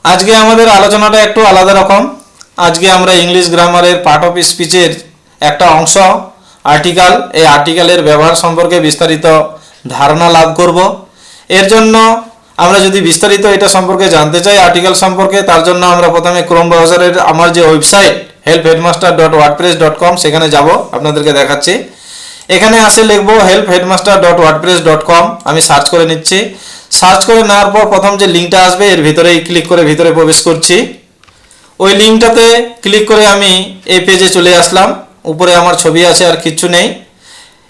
আজকে আমাদের আলোচনাটা একটু আলাদা রকম। আজকে আমরা ইংলিশ গ্রামারের পার্ট অফ স্পিচের একটা অংশ আর্টিকেল, এই আর্টিকেলের ব্যবহার সম্পর্কে বিস্তারিত ধারণা লাভ করব। এর জন্য আমরা যদি বিস্তারিত এটা সম্পর্কে জানতে চাই আর্টিকেল সম্পর্কে, তার জন্য আমরা প্রথমে ক্রোম ব্রাউজারের আমার যে ওয়েবসাইট helpheadmaster.wordpress.com সেখানে যাব, আপনাদেরকে দেখাচ্ছি। এখানে আসে লিখব helpheadmaster.wordpress.com, আমি সার্চ করে নিচ্ছি। সার্চ করে নেওয়ার পর প্রথম যে লিঙ্কটা আসবে এর ভিতরেই ক্লিক করে ভিতরে প্রবেশ করছি। ওই লিঙ্কটাতে ক্লিক করে আমি এই পেজে চলে আসলাম। উপরে আমার ছবি আছে, আর কিচ্ছু নেই।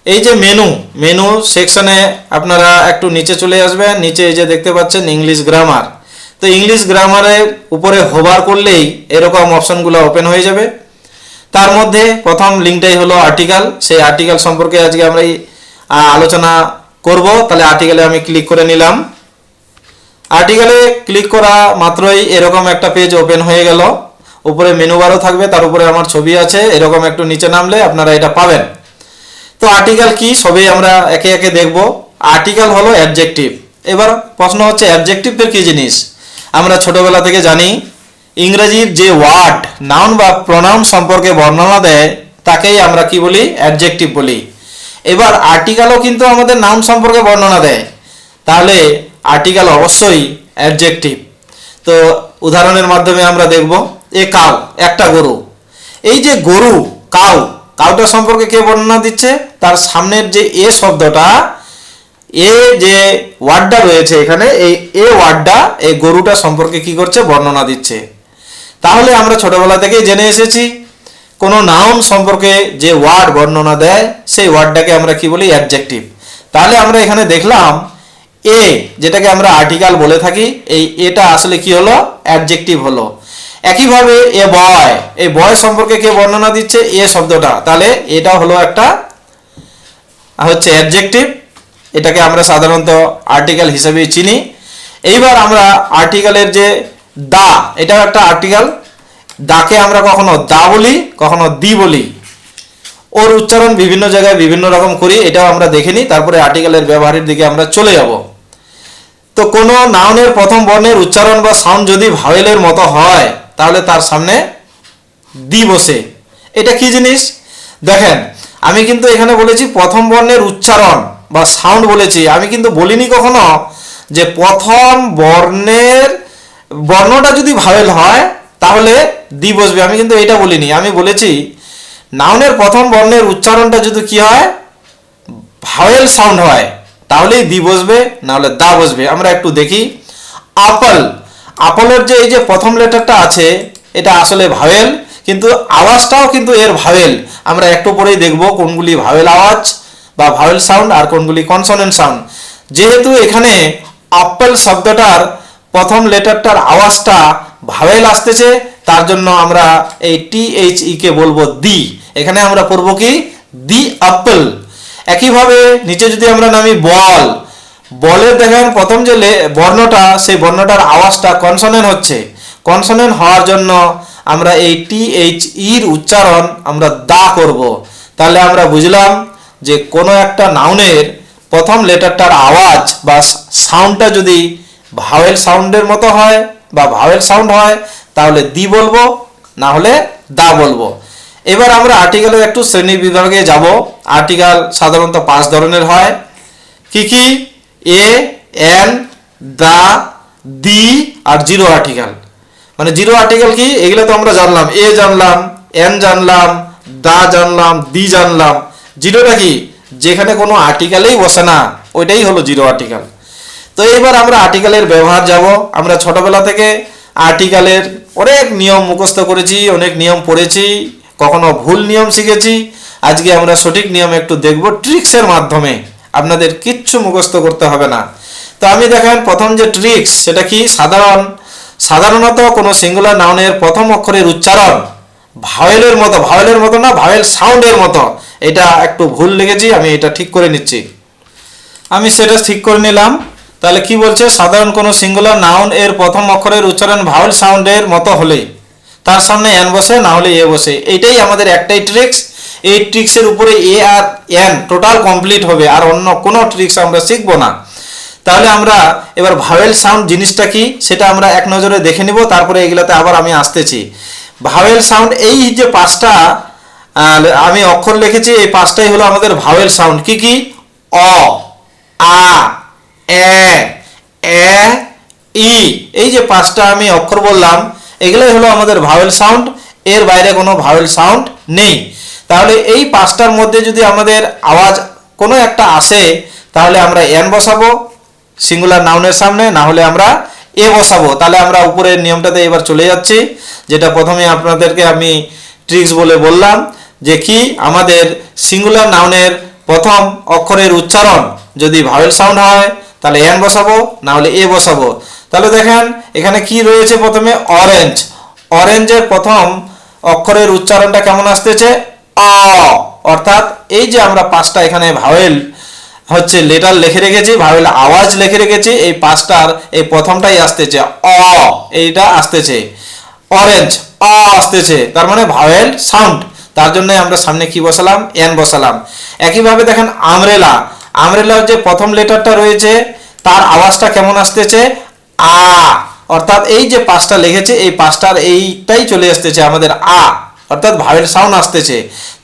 এই যে মেনু সেকশনে আপনারা একটু নিচে চলে আসবেন। নিচে এই যে দেখতে পাচ্ছেন ইংলিশ গ্রামার, তো ইংলিশ গ্রামারের উপরে হোভার করলেই এরকম অপশনগুলো ওপেন হয়ে যাবে। তার মধ্যে প্রথম লিঙ্কটাই হলো আর্টিকেল। সেই আর্টিকেল সম্পর্কে আজকে আমরা আলোচনা করব। তাহলে আর্টিকেলে আমি ক্লিক করে নিলাম। আর্টিকেলে ক্লিক করা মাত্রই এরকম একটা পেজ ওপেন হয়ে গেল। উপরে মেনু বারও থাকবে, তার উপরে আমার ছবি আছে। এরকম একটু নিচে নামলে আপনারা এটা পাবেন। তো আর্টিকেল কি সবই আমরা একে একে দেখব। আর্টিকেল হলো অ্যাডজেক্টিভ। এবার প্রশ্ন হচ্ছে অ্যাডজেক্টিভের কি জিনিস? আমরা ছোটবেলা থেকে জানি ইংরেজির যে ওয়ার্ড নাউন বা প্রোনাউন সম্পর্কে বর্ণনা দেয় তাকেই আমরা কি বলি? অ্যাডজেক্টিভ বলি। এবার আর্টিকেলও কিন্তু আমাদের নাউন সম্পর্কে বর্ণনা দেয়, তাহলে আর্টিকেল অবশ্যই অ্যাডজেক্টিভ। তো উদাহরণের মাধ্যমে আমরা দেখব। এ কাউ, একটা গরু। এই যে গরু, কাউটা সম্পর্কে কে বর্ণনা দিচ্ছে? তার সামনের যে এ শব্দটা, এ যে ওয়ার্ডটা রয়েছে এখানে, এই এ ওয়ার্ডটা এই গরুটা সম্পর্কে কি করছে? বর্ণনা দিচ্ছে। তাহলে আমরা ছোটবেলা থেকেই জেনে এসেছি কোনো নাউন সম্পর্কে যে ওয়ার্ড বর্ণনা দেয় সেই ওয়ার্ডটাকে আমরা কি বলি? অ্যাডজেক্টিভ। তাহলে আমরা এখানে দেখলাম এ, যেটাকে আমরা আর্টিকেল বলে থাকি, এটা আসলে কি হলো? অ্যাডজেক্টিভ হলো। একইভাবে এ বয়, এই বয় সম্পর্কে কে বর্ণনা দিচ্ছে? এ শব্দটা, তাহলে এটা হলো একটা হচ্ছে অ্যাডজেক্টিভ। এটাকে আমরা সাধারণত আর্টিকেল হিসেবেই চিনি। এইবার আমরা আর্টিকেলের যে দা, এটাও একটা আর্টিকেল। দাকে আমরা কখনো দা বলি, কখনো দি বলি। ওর উচ্চারণ বিভিন্ন জায়গায় বিভিন্ন রকম করি, এটাও আমরা দেখে নিই। তারপরে আর্টিকেলের ব্যবহারের দিকে আমরা চলে যাব। তো কোনো নাউনের প্রথম বর্ণের উচ্চারণ বা সাউন্ড যদি ভাওয়েলের মতো হয় তাহলে তার সামনে দি বসে। এটা কি জিনিস? দেখেন, আমি কিন্তু এখানে বলেছি প্রথম বর্ণের উচ্চারণ বা সাউন্ড বলেছি। আমি কিন্তু বলিনি কখনো যে প্রথম বর্ণটা যদি ভাওয়েল হয় তাহলে দি বসবে। আমি কিন্তু এটা বলিনি। আমি বলেছি নাউনের প্রথম বর্ণের উচ্চারণটা যদি কি হয়? ভাওয়েল সাউন্ড হয় তাহলেই দি বসবে, নাহলে দা বসবে। আমরা একটু দেখি। আপলের যে এই যে প্রথম লেটারটা আছে এটা আসলে ভাওয়েল, কিন্তু আওয়াজটাও কিন্তু এর ভাওয়েল। আমরা একটু পরেই দেখব কোনগুলি ভাওয়েল আওয়াজ বা ভাওয়েল সাউন্ড আর কোনগুলি কনসোনেন্ট সাউন্ড। যেহেতু এখানে আপেল শব্দটার প্রথম লেটারটার আওয়াজটা ভাওয়েল আসতেছে, তার জন্য আমরা এই THE কে বলবো দি। এখানে আমরা পড়বো কি? দি আপেল। একইভাবে নিচে যদি আমরা নামি বলের দেখেন প্রথম যে বর্ণটা, সেই বর্ণটার আওয়াজটা কনসোনেন্ট হচ্ছে। কনসোনেন্ট হওয়ার জন্য আমরা এই THEর উচ্চারণ আমরা দা করব। তাহলে আমরা বুঝলাম যে কোনো একটা নাউনের প্রথম লেটারটার আওয়াজ বা সাউন্ডটা যদি ভাওয়েল সাউন্ডের মতো হয় বা ভাওয়েল সাউন্ড হয় তাহলে দি বলবো, না হলে দা বলবো। এবার আমরা আর্টিকেলের একটু শ্রেণী বিভাগে যাব। আর্টিকেল সাধারণত 5 ধরনের হয়। কি কি? এ, এন, দা, দি আর জিরো আর্টিকেল। মানে জিরো আর্টিকেল কি? এগুলো তো আমরা জানলাম। এ জানলাম, এন জানলাম, দা জানলাম, দি জানলাম। জিরোটা কি? যেখানে কোনো আর্টিকেলেই বসে না, ওইটাই হলো জিরো আর্টিকেল। তো এইবার আমরা আর্টিকেলের ব্যবহার যাব। আমরা ছোটবেলা থেকে আর্টিকেলের অনেক নিয়ম মুখস্থ করেছি, অনেক নিয়ম পড়েছি, কখনো ভুল নিয়ম শিখেছি। আজকে আমরা সঠিক নিয়ম একটু দেখব ট্রিক্সের মাধ্যমে। আপনাদের কিচ্ছু মুখস্থ করতে হবে না। তো আমি দেখেন প্রথম যে ট্রিক্স, সেটা কি? সাধারণত কোনো সিঙ্গুলার নাউনের প্রথম অক্ষরের উচ্চারণ ভাওয়েলের মতো না, ভাওয়েল সাউন্ডের মতো। এটা একটু ভুল লিখেছি, আমি এটা ঠিক করে নিচ্ছি। আমি সেটা ঠিক করে নিলাম। তাহলে কি বলছে? সাধারণ কোনো সিঙ্গুলার নাউন এর প্রথম অক্ষরের উচ্চারণ ভাওয়েল সাউন্ডের মতো হলে তার সামনে এন বসে, না হলে এ বসে। এইটাই আমাদের একটাই ট্রিক্স। এই ট্রিক্সের উপরে এ আর এন টোটাল কমপ্লিট হবে, আর অন্য কোনো ট্রিক্স আমরা শিখবো না। তাহলে আমরা এবার ভাওয়েল সাউন্ড জিনিসটা কি সেটা আমরা এক নজরে দেখে নিব, তারপরে এগুলাতে আবার আমি আসতেছি। ভাওয়েল সাউন্ড, এই যে পাঁচটা আমি অক্ষর লিখেছি, এই পাঁচটাই হলো আমাদের ভাওয়েল সাউন্ড। কি কি? অ, আ, এ, এ, ই, এই যে পাঁচটা আমি অক্ষর বললাম, এগুলোই হলো আমাদের ভাওয়েল সাউন্ড। এর বাইরে কোনো ভাওয়েল সাউন্ড নেই। তাহলে এই পাঁচটার মধ্যে যদি আমাদের আওয়াজ কোনো একটা আসে, তাহলে আমরা এন বসাবো সিঙ্গুলার নাউনের সামনে, না হলে আমরা এ বসাবো। তাহলে আমরা উপরের নিয়মটাতে এবার চলে যাচ্ছি, যেটা প্রথমে আপনাদেরকে আমি ট্রিক্স বলে বললাম, যে কি আমাদের সিঙ্গুলার নাউনের প্রথম অক্ষরের উচ্চারণ যদি ভাওয়েল সাউন্ড হয় তাহলে এন বসাবো, না হলে এ বসাবো। তাহলে দেখেন এখানে কি রয়েছে, প্রথমে অরেঞ্জ। অরেঞ্জের প্রথম অক্ষরের উচ্চারণটা কেমন আসতেছে? অ। অর্থাৎ এই যে আমরা পাঁচটা এখানে ভাওয়েল হচ্ছে লেটার লিখে রেখেছি, ভাওয়েল আওয়াজ লিখে রেখেছি, এই পাঁচটার এই প্রথমটাই আসতেছে অ, এইটা আসতেছে। অরেঞ্জ, অ আসতেছে, তার মানে ভাওয়েল সাউন্ড। তার জন্য আমরা সামনে কি বসালাম? এন বসালাম। একইভাবে দেখেন আমরেলা। আমরেলার যে প্রথম লেটারটা রয়েছে তার আওয়াজটা কেমন আসতেছে? আ। অর্থাৎ এই যে পাঁচটা লিখেছে এই পাঁচটার এইটাই চলে আসতেছে আমাদের আ, অর্থাৎ ভাওয়েল সাউন্ড আসতেছে।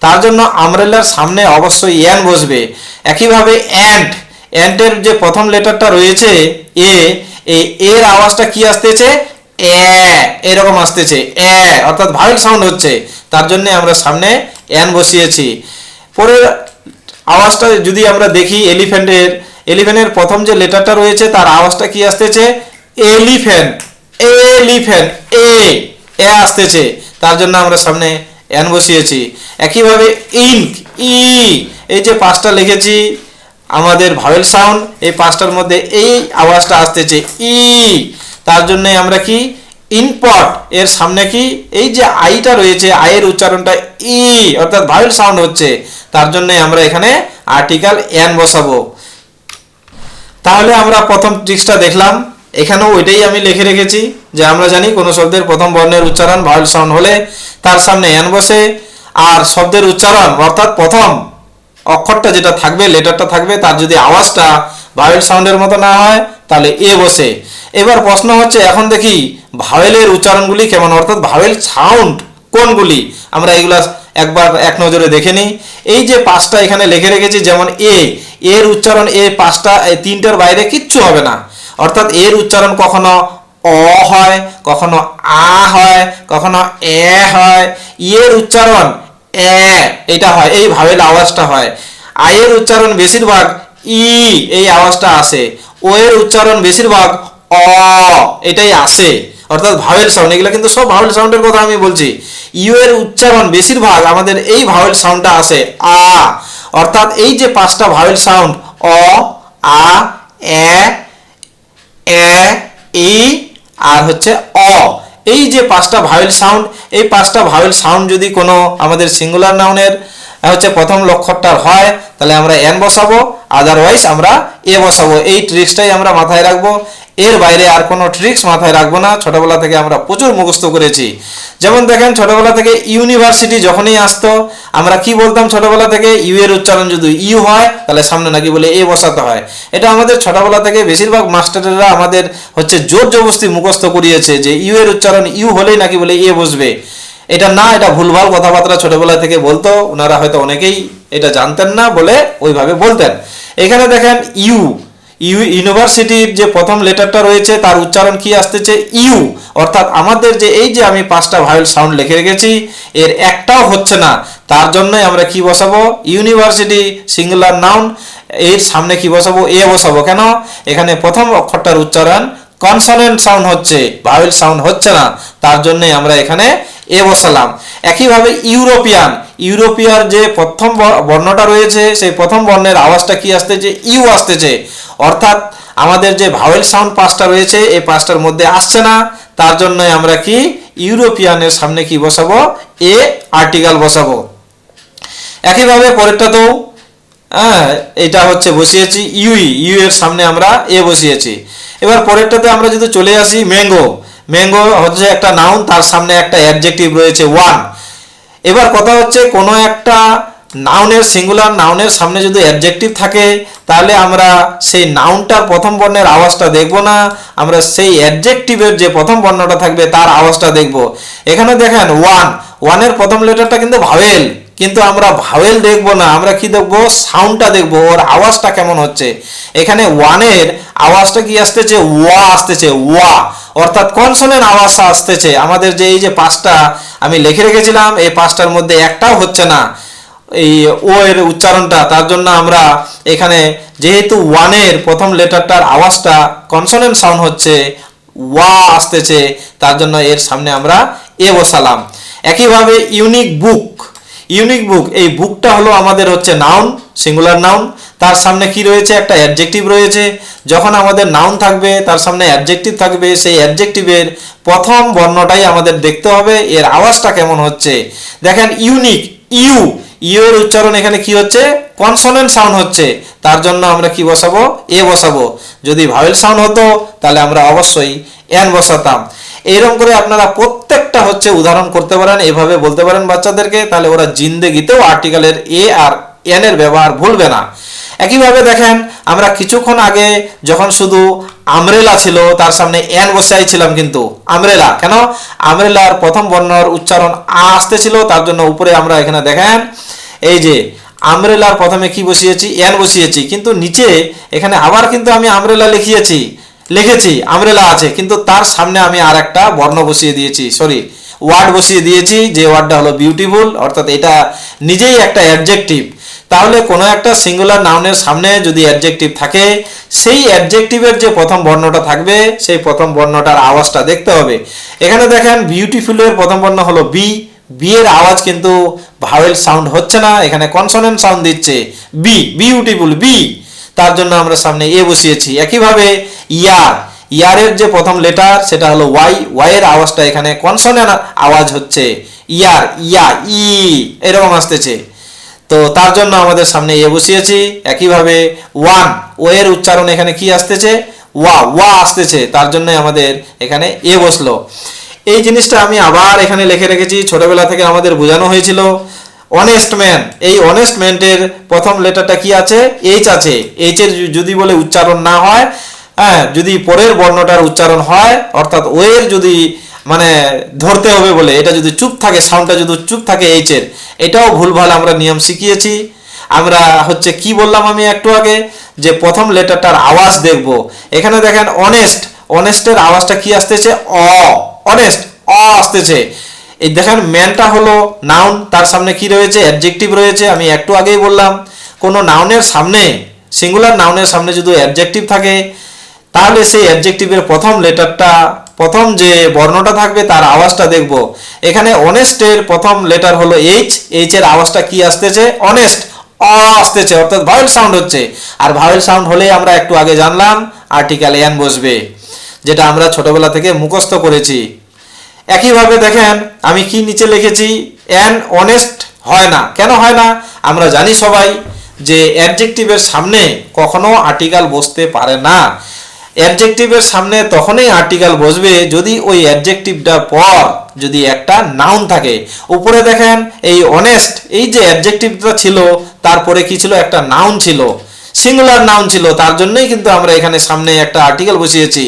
তার জন্য আমরেলার সামনে অবশ্যই এন বসবে। একইভাবে অ্যান্ট, অ্যান্টের যে প্রথম লেটারটা রয়েছে এ, এই এর আওয়াজটা কি আসতেছে? এ, এরকম আসতেছে এ, অর্থাৎ ভাওয়েল সাউন্ড হচ্ছে। তার জন্য আমরা সামনে এন বসিয়েছি। পরের আওয়াজটা যদি আমরা দেখি এলিফ্যান্টের, এলিফ্যান্টের প্রথম যে লেটারটা রয়েছে তার আওয়াজটা কি আসতেছে? এলিফ্যান্ট, এলিফ্যান্ট, এ, এ আসতেছে। তার জন্য আমরা সামনে এন বসিয়েছি। একইভাবে ইঙ্ক, ই, এই যে পাঁচটা লিখেছি আমাদের ভাওয়েল সাউন্ড, এই পাঁচটার মধ্যে এই আওয়াজটা আসতেছে ই। তার জন্য আমরা কি? ইনপট, এর সামনে কি? এই যে আইটা রয়েছে, আয়ের উচ্চারণটা ই, অর্থাৎ ভাওয়েল সাউন্ড হচ্ছে। তার জন্য আমরা এখানে আর্টিকেল এন বসাবো। তাহলে আমরা প্রথম ট্রিক্সটা দেখলাম, এখানেও ওইটাই আমি লিখে রেখেছি যে আমরা জানি কোনো শব্দের প্রথম বর্ণের উচ্চারণ ভাওয়েল সাউন্ড হলে তার সামনে এন বসে, আর শব্দের উচ্চারণ অর্থাৎ প্রথম অক্ষরটা যেটা থাকবে, লেটারটা থাকবে, তার যদি আওয়াজটা ভাওয়েল সাউন্ডের মতো না হয় তাহলে এ বসে। এবার প্রশ্ন হচ্ছে এখন দেখি ভাওয়েলের উচ্চারণগুলি কেমন, অর্থাৎ ভাওয়েল সাউন্ড কোনগুলি, আমরা এগুলা একবার এক নজরে দেখে নিই। এই যে পাঁচটা এখানে লিখে রেখেছি, যেমন এ, এর উচ্চারণ এই পাঁচটা, এই তিনটার বাইরে কিচ্ছু হবে না। অর্থাৎ এর উচ্চারণ কখনো অ হয়, কখনো আ হয়, কখনো এ হয়। ইয়ের উচ্চারণ এ, এটা হয়, এই ভাওয়েল আওয়াজটা হয়। আয়ের উচ্চারণ বেশিরভাগ ই, এই আওয়াজটা আসে। ও এর উচ্চারণ বেশিরভাগ অ, এটাই আসে, অর্থাৎ ভাওয়েল সাউন্ড। এগুলো কিন্তু সব ভাওয়েল সাউন্ডের কথা আমি বলছি। ইউ এর উচ্চারণ বেশিরভাগ আমাদের এই ভাওয়েল সাউন্ডটা আসে আ, অর্থাৎ এই যে পাঁচটা ভাওয়েল সাউন্ড অ, আ, এ, এ, ই আর হচ্ছে অ, এই যে পাঁচটা ভাওয়েল সাউন্ড, এই পাঁচটা ভাওয়েল সাউন্ড যদি কোনো আমাদের সিঙ্গুলার নাউনের হচ্ছে প্রথম লক্ষরটার হয় তাহলে আমরা এন বসাবো, আদারওয়াইজ আমরা এ বসাবো। এই ট্রিক্সটাই আমরা মাথায় রাখবো, এর বাইরে আর কোনো ট্রিক্স মাথায় রাখবো না। ছোটবেলা থেকে আমরা প্রচুর মুখস্থ করেছি। যেমন দেখেন ছোটবেলা থেকে ইউনিভার্সিটি যখনই আসতো আমরা কি বলতাম ছোটবেলা থেকে? ইউ এর উচ্চারণ যদি ইউ হয় তাহলে সামনে নাকি বলে এ বসাতে হয়। এটা আমাদের ছোটবেলা থেকে বেশিরভাগ মাস্টাররা আমাদের হচ্ছে জোর জবরদস্তি মুখস্থ করিয়েছে যে ইউ এর উচ্চারণ ইউ হলেই নাকি বলে এ বসবে। এটা না, এটা ভুলভাল কথাবার্তা ছোটবেলা থেকে বলতো, ওনারা হয়তো অনেকেই এটা জানতেন না বলে ওইভাবে বলতেন। এখানে দেখেন ইউ, ইউনিভার্সিটির যে প্রথম লেটারটা রয়েছে তার উচ্চারণ কি আসতেছে? ইউ, অর্থাৎ আমাদের যে এই যে আমি পাঁচটা ভাওয়েল সাউন্ড লিখে রেখেছি এর একটাও হচ্ছে না। তার জন্যই আমরা কি বসাবো? ইউনিভার্সিটি সিঙ্গুলার নাউন, এর সামনে কি বসাবো? এ বসাবো। কেন? এখানে প্রথম অক্ষরটার উচ্চারণ কনসোনেন্ট সাউন্ড হচ্ছে, ভাওয়েল সাউন্ড হচ্ছে না, তার জন্যই আমরা এখানে এ বসালাম। একইভাবে ইউরোপিয়ান, ইউরোপিয়ার যে প্রথম বর্ণটা রয়েছে সেই প্রথম বর্ণের আওয়াজটা কি আসতেছে? ইউ আসতেছে, অর্থাৎ আমাদের যে ভাওয়েল সাউন্ড পাঁচটা রয়েছে এই পাঁচটার মধ্যে আসছে না। তার জন্য আমরা কি ইউরোপিয়ানের সামনে কি বসাবো? এ আর্টিকেল বসাবো। একইভাবে পরেরটাতেও এটা হচ্ছে বসিয়েছি ইউই, ইউ এর সামনে আমরা এ বসিয়েছি। এবার পরেরটাতে আমরা যদি চলে আসি ম্যাঙ্গো, ম্যাঙ্গো হচ্ছে একটা নাউন, তার সামনে একটা অ্যাডজেক্টিভ রয়েছে ওয়ান। এবার কথা হচ্ছে কোনো একটা নাউনের সিঙ্গুলার নাউনের সামনে যদি অ্যাডজেক্টিভ থাকে তাহলে আমরা সেই নাউনটার প্রথম বর্ণের আওয়াজটা দেখব না, আমরা সেই অ্যাডজেক্টিভের যে প্রথম বর্ণটা থাকবে তার আওয়াজটা দেখব। এখানে দেখেন ওয়ানের প্রথম লেটারটা কিন্তু ভাওয়েল, কিন্তু আমরা ভাওয়েল দেখব না, আমরা কি দেখব, সাউন্ডটা দেখব, ওর আওয়াজটা কেমন হচ্ছে। এখানে ওয়ানের আওয়াজটা কি আসতেছে, ওয়া আসতেছে, ওয়া, অর্থাৎ কনসোনেন্ট আওয়াজ আসতেছে। আমাদের যে এই যে পাঁচটা আমি লিখে রেখেছিলাম এই পাঁচটার মধ্যে একটাও হচ্ছে না এই ও এর উচ্চারণটা, তার জন্য আমরা এখানে যেহেতু ওয়ানের প্রথম লেটারটার আওয়াজটা কনসোনেন্ট সাউন্ড হচ্ছে, ওয়া আসতেছে, তার জন্য এর সামনে আমরা এ বসালাম। একইভাবে ইউনিক বুক, এই বুকটা হলো আমাদের হচ্ছে নাউন, সিঙ্গুলার নাউন, তার সামনে কি রয়েছে, একটা অ্যাডজেক্টিভ রয়েছে। যখন আমাদের নাউন থাকবে তার সামনে অ্যাডজেক্টিভ থাকবে, সেই অ্যাডজেক্টিভের প্রথম বর্ণটাই আমাদের দেখতে হবে, এর আওয়াজটা কেমন হচ্ছে। দেখেন ইউনিক, ইউ এর উচ্চারণ এখানে কি হচ্ছে, কনসোনেন্ট সাউন্ড হচ্ছে, তার জন্য আমরা কি বসাবো, এ বসাবো। যদি ভাওয়েল সাউন্ড হতো তাহলে আমরা অবশ্যই এন বসাতাম। এরকম করে আপনারা প্রত্যেকটা হচ্ছে উদাহরণ করতে পারেন, এভাবে বলতে পারেন বাচ্চাদেরকে, তাহলে ওরা জিন্দেগিতেও আর্টিকেলের এ আর এন এর ব্যবহার ভুলবে না। একইভাবে দেখেন আমরা কিছুক্ষণ আগে যখন শুধু আমরেলা ছিল তার সামনে এন বসাইছিলাম, কিন্তু আমরেলা কেন, আমরেলার প্রথম বর্ণর উচ্চারণ আ আসতেছিল, তার জন্য উপরে আমরা এখানে দেখেন এই যে আমরেলার প্রথমে কি বসিয়েছি, এন বসিয়েছি, কিন্তু নিচে এখানে আবার কিন্তু আমি আমরেলা লিখেছি আমরেলা আছে, কিন্তু তার সামনে আমি আর একটা বর্ণ বসিয়ে দিয়েছি, ওয়ার্ড বসিয়ে দিয়েছি, যে ওয়ার্ডটা হলো বিউটিফুল, অর্থাৎ এটা নিজেই একটা অ্যাডজেক্টিভ। তাহলে কোনো একটা সিঙ্গুলার নাউনের সামনে যদি অ্যাডজেক্টিভ থাকে, সেই অ্যাডজেক্টিভের যে প্রথম বর্ণটা থাকবে সেই প্রথম বর্ণটার আওয়াজটা দেখতে হবে। এখানে দেখেন বিউটিফুলের প্রথম বর্ণ হলো বি, বি এর আওয়াজ কিন্তু ভাওয়েল সাউন্ড হচ্ছে না, এখানে কনসোনেন্ট সাউন্ড দিচ্ছে, বি, বিউটিফুল বি, তার জন্য আমরা সামনে এ বসিয়েছি। একইভাবে ইয়ারের যে প্রথম লেটার সেটা হলো ওয়াই এর আওয়াজটা এখানে কনসোনেন্ট আওয়াজ হচ্ছে, ইয়া ই এরকম আসতেছে, তো তার জন্য আমাদের সামনে এ বসিয়েছি। একইভাবে ও এর উচ্চারণ এখানে কি আসতেছে, ওয়া আসতেছে, তার জন্য আমাদের এখানে এ বসলো। এই জিনিসটা আমি আবার এখানে লিখে রেখেছি, ছোটবেলা থেকে আমাদের বোঝানো হয়েছিল। অনেস্ট ম্যান, এই অনেস্ট ম্যানের প্রথম লেটারটা কি আছে, এইচ আছে, এইচ এর যদি বলে উচ্চারণ না হয়, হ্যাঁ, যদি পরের বর্ণটার উচ্চারণ হয়, অর্থাৎ ও এর যদি মানে ধরতে হবে বলে এটা যদি চুপ থাকে, সাউন্ডটা যদি চুপ থাকে এইচ এর, এটাও ভুলভাল আমরা নিয়ম শিখিয়েছি। আমরা হচ্ছে কি বললাম আমি একটু আগে, যে প্রথম লেটারটার আওয়াজ দেখব। এখানে দেখেন অনেস্টের আওয়াজটা কি আসতেছে, অনেস্ট আসতেছে। এই দেখেন ম্যানটা হলো নাউন, তার সামনে কি রয়েছে, অ্যাডজেক্টিভ রয়েছে। আমি একটু আগেই বললাম কোনো নাউনের সামনে, সিঙ্গুলার নাউনের সামনে যদি অ্যাডজেক্টিভ থাকে তাহলে সেই অ্যাডজেক্টিভের প্রথম লেটারটা, প্রথম যে বর্ণটা থাকবে তার আওয়াজটা দেখব। এখানে অনেস্টের প্রথম লেটার হলো এইচ এর আওয়াজটা কি আসতেছে, অনেস্ট আসতেছে, অর্থাৎ ভাওয়েল সাউন্ড হচ্ছে। আর ভাওয়েল সাউন্ড হলে আমরা একটু আগে জানলাম আর্টিকেল এন বসবে, যেটা আমরা ছোটবেলা থেকে মুখস্থ করেছি। একইভাবে দেখেন আমি কি নিচে লিখেছি, এন অনেস্ট হয় না, কেন হয় না, আমরা জানি সবাই যে অ্যাডজেক্টিভের সামনে কখনো আর্টিকেল বসতে পারে না। অ্যাডজেক্টিভের সামনে তখনই আর্টিকেল বসবে যদি ওই অ্যাডজেক্টিভটার পর যদি একটা নাউন থাকে। উপরে দেখেন এই অনেস্ট, এই যে অ্যাডজেক্টিভটা ছিল তারপরে কি ছিল, একটা নাউন ছিল, সিঙ্গুলার নাউন ছিল, তার জন্যই কিন্তু আমরা এখানে সামনে একটা আর্টিকেল বসিয়েছি।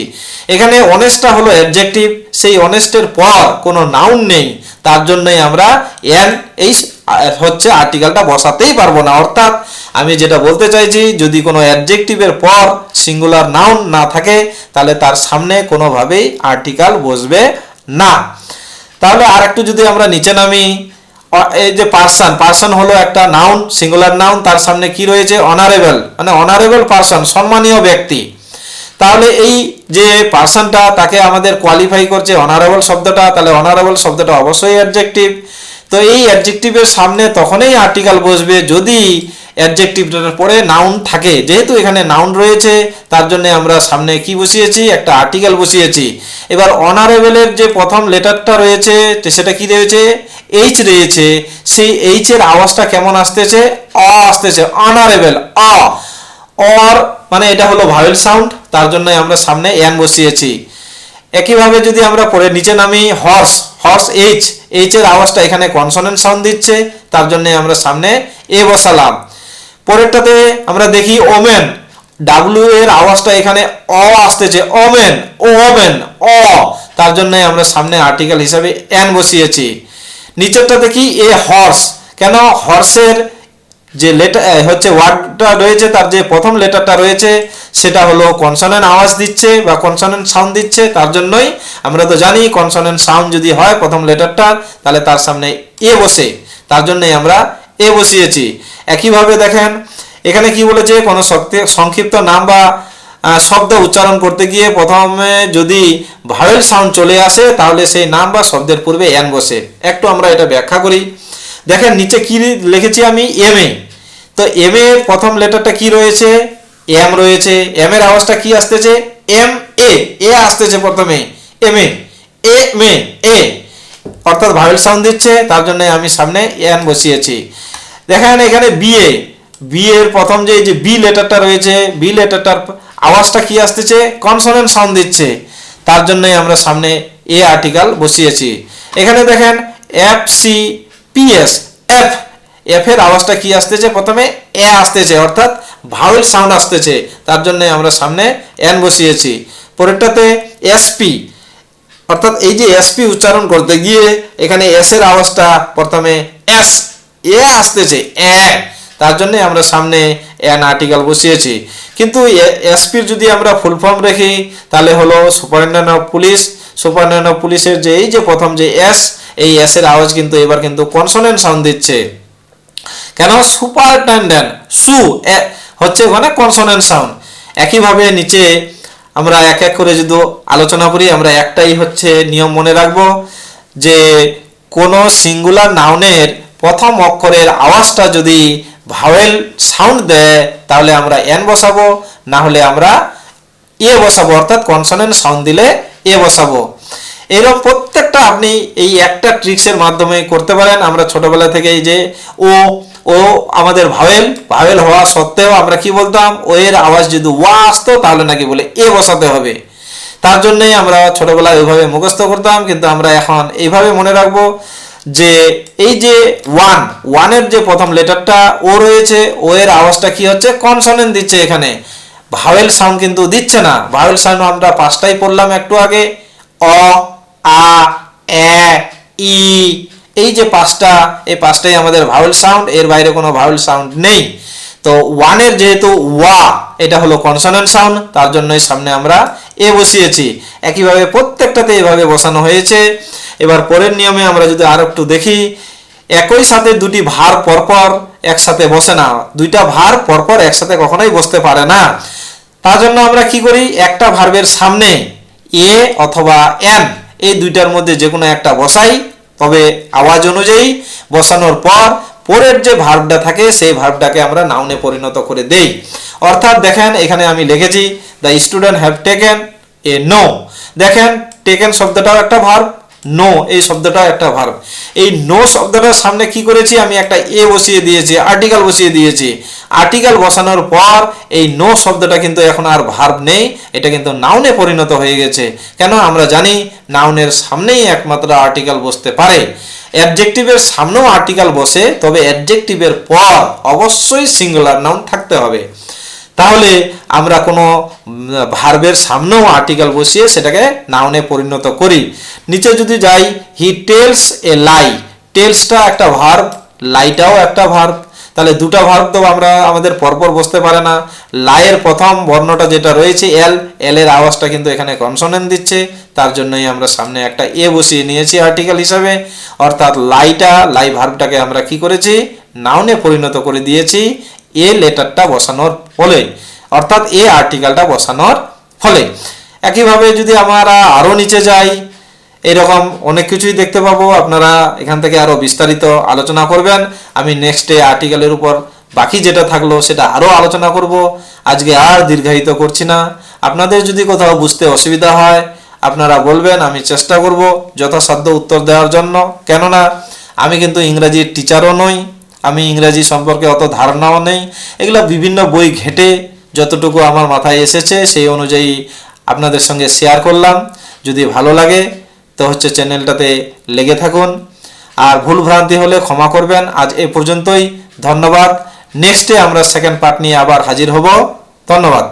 এখানে অনেস্টটা হলো অ্যাডজেক্টিভ, সেই অনেস্টের পর কোনো নাউন নেই, তার জন্যই আমরা এন এই হচ্ছে আর্টিকেলটা বসাতেই পারবো না। অর্থাৎ আমি যেটা বলতে চাইছি, যদি কোনো অ্যাডজেক্টিভের পর সিঙ্গুলার নাউন না থাকে তাহলে তার সামনে কোনোভাবেই আর্টিকেল বসবে না। তাহলে আর একটু যদি আমরা নিচে নামি, এই যে পার্সন হলো একটা নাউন, সিঙ্গুলার নাউন, তার সামনে কি রয়েছে, অনারেবল, মানে অনারেবল পার্সন, সম্মানীয় ব্যক্তি। তাহলে এই যে পার্সনটা তাকে আমাদের কোয়ালিফাই করছে অনারেবল শব্দটা, তাহলে অনারেবল শব্দটা অবশ্যই অ্যাডজেক্টিভ। তো এই অ্যাডজেক্টিভের সামনে তখনই আর্টিকেল বসবে যদি অ্যাডজেক্টিভটার পরে নাউন থাকে। যেহেতু এখানে নাউন রয়েছে তার জন্য আমরা সামনে কি বসিয়েছি, একটা আর্টিকেল বসিয়েছি। এবার অনারেবলের যে প্রথম লেটারটা রয়েছে সেটা কি রয়েছে, এইচ রয়েছে, সেই এইচ এর আওয়াজটা কেমন আসতেছে, আসতেছে, অনারেবল অর, মানে এটা হলো ভাওয়েল সাউন্ড, তার জন্য আমরা সামনে এন বসিয়েছি। একইভাবে যদি আমরা পরে নিচে নামি, হর্স এইচ এর আওয়াজটা এখানে কনসোনেন্ট সাউন্ড দিচ্ছে, তার জন্য আমরা সামনে এ বসালাম। পরেরটাতে আমরা দেখি ওমেন, ডাব্লিউ এর আওয়াজটা এখানে অ আসতেছে, ওমেন, ও ওমেন, অ, তার জন্য আমরা সামনে আর্টিকেল হিসাবে এন বসিয়েছি। নিচেরটাতে কি এ হর্স, কেন হর্সের যে লেটার হচ্ছে ওয়ার্ডটা রয়েছে তার যে প্রথম লেটারটা রয়েছে সেটা হলো কনসোনেন্ট আওয়াজ দিচ্ছে বা কনসোনেন্ট সাউন্ড দিচ্ছে, তার জন্যই আমরা তো জানি কনসোনেন্ট সাউন্ড যদি হয় প্রথম লেটারটা তাহলে তার সামনে এ বসে, তার জন্যই আমরা এ বসিয়েছি। একইভাবে দেখেন এখানে কি বলেছে, কোনো সংক্ষিপ্ত নাম বা শব্দ উচ্চারণ করতে গিয়ে প্রথমে যদি ভাওয়েল সাউন্ড চলে আসে তাহলে সেই নাম বা শব্দের পূর্বে এন বসে। একটু আমরা এটা ব্যাখ্যা করি। দেখেন নিচে কি লিখেছি আমি, এম এ। তো এম এর প্রথম লেটারটা কি রয়েছে, এম রয়েছে। এম এর আওয়াজটা কি আসতেছে, এম এ, এ আসতেছে প্রথমে, এম এ, এ মে, এ, অর্থাৎ ভাওয়েল সাউন্ড দিচ্ছে, তার জন্য আমি সামনে এন বসিয়েছি। দেখেন এখানে বিএ, বি এর প্রথম যে বি লেটারটা রয়েছে, বি লেটারটার আওয়াজটা কি আসতেছে, কনসোনেন্ট সাউন্ড দিচ্ছে, তার জন্যই আমরা সামনে এ আর্টিকেল বসিয়েছি। এখানে দেখেন F C P S, F, F এর আওয়াজটা কি আসতেছে, প্রথমে এ আসতেছে, অর্থাৎ ভাওয়েল সাউন্ড আসতেছে, তার জন্য আমরা সামনে এন বসিয়েছি। পরেরটাতে এসপি, অর্থাৎ এই যে এসপি উচ্চারণ করতে গিয়ে এখানে এস এর আওয়াজটা প্রথমে এস, এ আসতেছে, এ, তার জন্য আমরা সামনে এন আর্টিকেল বসিয়েছি। কিন্তু এসপির যদি আমরা ফুল ফর্ম রাখি তাহলে হলো superintendent of police. Superintendent of পুলিশের যে এই যে প্রথম যে এস, এই এস এর আওয়াজ কিন্তু এবার কিন্তু কনসোনেন্ট সাউন্ড দিচ্ছে, কেন সুপারিনটেন্ডেন্ট, সু হচ্ছে ওখানে কনসোনেন্ট সাউন্ড। একইভাবে নিচে আমরা এক এক করে যদি আলোচনা করি, আমরা একটাই হচ্ছে নিয়ম মনে রাখবো যে কোনো সিঙ্গুলার নাউনের প্রথম অক্ষরের আওয়াজটা যদি ভাওয়েল সাউন্ড দেয় তাহলে আমরা এন বসাবো, না হলে আমরা এ বসাবো, অর্থাৎ কনসোনেন্ট সাউন্ড দিলে এ বসাবো। এরকম প্রত্যেকটা আপনি এই একটা ট্রিক্সের মাধ্যমে করতে পারেন। আমরা ছোটবেলা থেকে এই যে ও, ও আমাদের ভাওয়েল, ভাওয়েল হওয়া সত্ত্বেও আমরা কি বলতাম, ও এর আওয়াজ যদি ওয়া আসতো তাহলে নাকি বলে এ বসাতে হবে, তার জন্যই আমরা ছোটবেলায় ওইভাবে মুখস্থ করতাম। কিন্তু আমরা এখন এইভাবে মনে রাখবো যে এই যে ওয়ান, ওয়ানের যে প্রথম লেটারটা ও রয়েছে, ও এর আওয়াজটা কি হচ্ছে, কনসোনেন্ট দিচ্ছে, এখানে ভাওয়েল সাউন্ড কিন্তু দিচ্ছে না। ভাওয়েল সাউন্ড আমরা পাঁচটাই পড়লাম একটু আগে, অ, আ, এ, ই, এই যে পাঁচটা, এই পাঁচটাই আমাদের ভাওয়েল সাউন্ড, এর বাইরে কোনো ভাওয়েল সাউন্ড নেই। তো ওয়ানের যেহেতু ওয়া এটা হলো কনসোনেন্ট সাউন্ড, তার জন্যই সামনে আমরা এ বসিয়েছি। একইভাবে প্রত্যেকটাতে এভাবে বসানো হয়েছে। এবার পরের নিয়মে আমরা যদি আর একটু দেখি, একই সাথে দুটি ভার পরপর একসাথে বসে না, দুইটা ভার পরপর একসাথে কখনোই বসতে পারে না। তার জন্য আমরা কি করি, একটা ভার্বের সামনে এ অথবা এন, এই দুইটার মধ্যে যে কোনো একটা বসাই, তবে আওয়াজ অনুযায়ী বসানোর পর পরের যে ভার্বটা থাকে সেই ভার্বটাকে আমরা নাউনে পরিণত করে দেই। অর্থাৎ দেখেন এখানে আমি লিখেছি the student have taken a no. দেখেন টেকেন শব্দটাও একটা ভার্ব, নো এই শব্দটাও একটা ভার্ব। এই নো শব্দটার সামনে কি করেছি, আমি একটা এ বসিয়ে দিয়েছি, আর্টিকেল বসিয়ে দিয়েছি। আর্টিকেল বসানোর পর এই নো শব্দটা কিন্তু এখন আর ভার্ব নেই, এটা কিন্তু নাউনে পরিণত হয়ে গেছে। কেন, আমরা জানি নাউনের সামনেই একমাত্র আর্টিকেল বসতে পারে। অ্যাডজেক্টিভের সামনেও আর্টিকেল বসে, তবে অ্যাডজেক্টিভের পর অবশ্যই সিঙ্গুলার নাউন থাকতে হবে। তাহলে আমরা কোনো ভার্বের সামনেও আর্টিকেল বসিয়ে সেটাকে নাউনে পরিণত করি। নিচে যদি যাই, হি টেলস এ লাই, টেলসটা একটা ভার্ব, লাইটাও একটা ভার্ব, তাহলে দুটো ভার্ব তো আমরা আমাদের পরপর বসতে পারে না। লাইয়ের প্রথম বর্ণটা যেটা রয়েছে এল, এল এর আওয়াজটা কিন্তু এখানে কনসোনেন্ট দিচ্ছে, তার জন্যই আমরা সামনে একটা এ বসিয়ে নিয়েছি আর্টিকেল হিসাবে। অর্থাৎ লাইটা, লাই ভার্বটাকে আমরা কি করেছি, নাউনে পরিণত করে দিয়েছি এ লেটারটা বসানোর ফলে, অর্থাৎ এ আর্টিকেলটা বসানোর ফলে। একইভাবে যদি আমরা আরো নিচে যাই, এরকম অনেক কিছুই দেখতে পাবো। আপনারা এখান থেকে আরো বিস্তারিত আলোচনা করবেন। আমি নেক্সটে আর্টিকেলের উপর বাকি যেটা থাকলো সেটা আরো আলোচনা করব। আজকে আর দীর্ঘায়িত করছি না। আপনাদের যদি কোথাও বুঝতে অসুবিধা হয় আপনারা বলবেন, আমি চেষ্টা করব যথাসাধ্য উত্তর দেওয়ার জন্য। কেননা আমি কিন্তু ইংরাজির টিচারও নই, আমি ইংরাজি সম্পর্কে অত ধারণাও নেই। এগুলো বিভিন্ন বই ঘেটে যতটুকু আমার মাথায় এসেছে সেই অনুযায়ী আপনাদের সঙ্গে শেয়ার করলাম। যদি ভালো লাগে তো হচ্ছে চ্যানেলটাতে লেগে থাকুন। আর ভুল ভ্রান্তি হলে ক্ষমা করবেন। আজ এ পর্যন্তই, ধন্যবাদ। নেক্সটে আমরা সেকেন্ড পার্ট নিয়ে আবার হাজির হব। ধন্যবাদ।